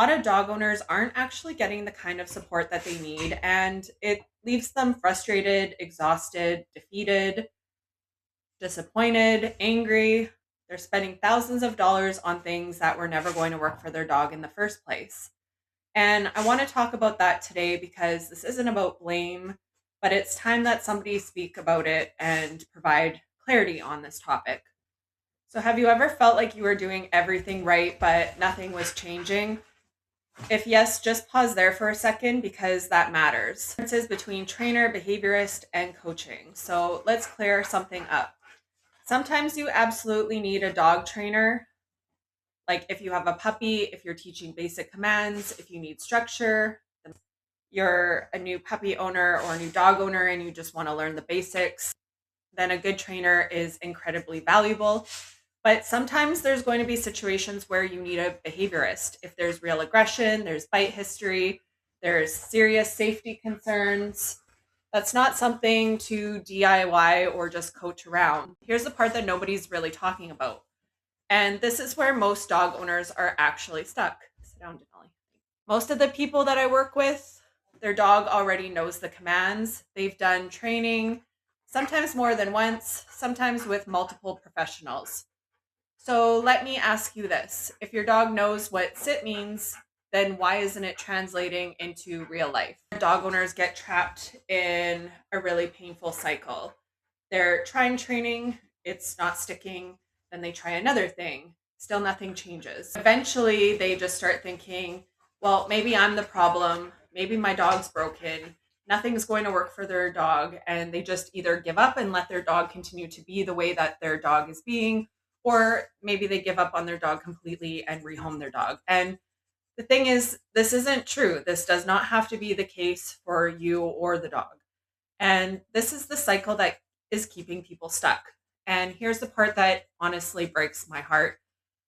lot of dog owners aren't actually getting the kind of support that they need, and it leaves them frustrated, exhausted, defeated, disappointed, angry. They're spending thousands of dollars on things that were never going to work for their dog in the first place. And I want to talk about that today because this isn't about blame, but it's time that somebody speak about it and provide clarity on this topic. So, have you ever felt like you were doing everything right, but nothing was changing? If yes, just pause there for a second because that matters. Differences between trainer, behaviorist, and coaching. So, let's clear something up. Sometimes you absolutely need a dog trainer. Like if you have a puppy, if you're teaching basic commands, if you need structure, you're a new puppy owner or a new dog owner and you just want to learn the basics, then a good trainer is incredibly valuable. But sometimes there's going to be situations where you need a behaviorist. If there's real aggression, there's bite history, there's serious safety concerns. That's not something to DIY or just coach around. Here's the part that nobody's really talking about. And this is where most dog owners are actually stuck. Sit down, Denali. Most of the people that I work with, their dog already knows the commands. They've done training, sometimes more than once, sometimes with multiple professionals. So let me ask you this. If your dog knows what sit means, then why isn't it translating into real life? Dog owners get trapped in a really painful cycle. They're trying training, it's not sticking, then they try another thing, still nothing changes. Eventually, they just start thinking, well, maybe I'm the problem, maybe my dog's broken, nothing's going to work for their dog, and they just either give up and let their dog continue to be the way that their dog is being, or maybe they give up on their dog completely and rehome their dog. And the thing is, this isn't true. This does not have to be the case for you or the dog. And this is the cycle that is keeping people stuck. And here's the part that honestly breaks my heart.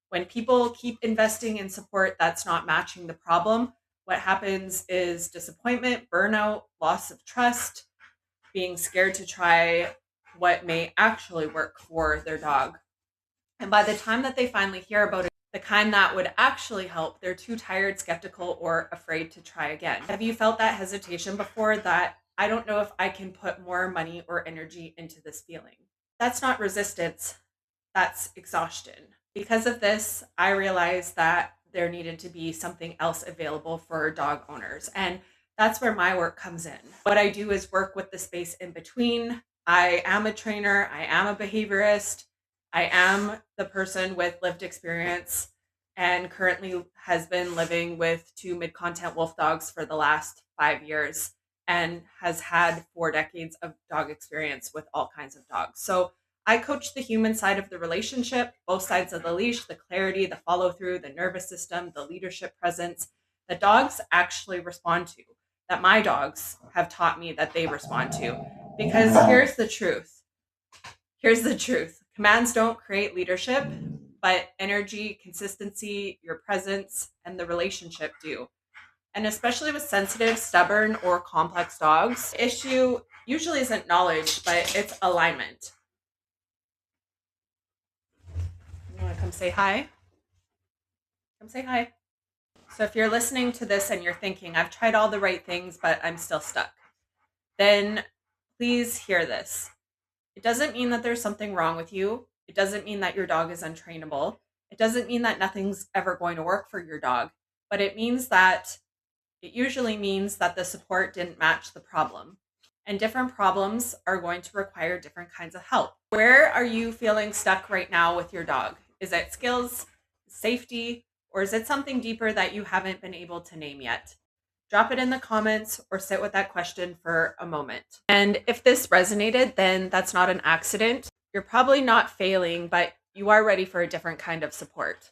When people keep investing in support that's not matching the problem, what happens is disappointment, burnout, loss of trust, being scared to try what may actually work for their dog. And by the time that they finally hear about it, the kind that would actually help, they're too tired, skeptical, or afraid to try again. Have you felt that hesitation before, that I don't know if I can put more money or energy into this feeling? That's not resistance, that's exhaustion. Because of this, I realized that there needed to be something else available for dog owners. And that's where my work comes in. What I do is work with the space in between. I am a trainer, I am a behaviorist, I am the person with lived experience and currently has been living with two mid-content wolf dogs for the last 5 years and has had 4 decades of dog experience with all kinds of dogs. So I coach the human side of the relationship, both sides of the leash, the clarity, the follow through, the nervous system, the leadership presence that dogs actually respond to, that my dogs have taught me that they respond to. Because here's the truth. Here's the truth. Commands don't create leadership, but energy, consistency, your presence, and the relationship do. And especially with sensitive, stubborn, or complex dogs, the issue usually isn't knowledge, but it's alignment. You want to come say hi? Come say hi. So if you're listening to this and you're thinking, I've tried all the right things, but I'm still stuck, then please hear this. It doesn't mean that there's something wrong with you. It doesn't mean that your dog is untrainable. It doesn't mean that nothing's ever going to work for your dog, but it usually means that the support didn't match the problem. And different problems are going to require different kinds of help. Where are you feeling stuck right now with your dog? Is it skills, safety, or is it something deeper that you haven't been able to name yet? Drop it in the comments or sit with that question for a moment. And if this resonated, then that's not an accident. You're probably not failing, but you are ready for a different kind of support.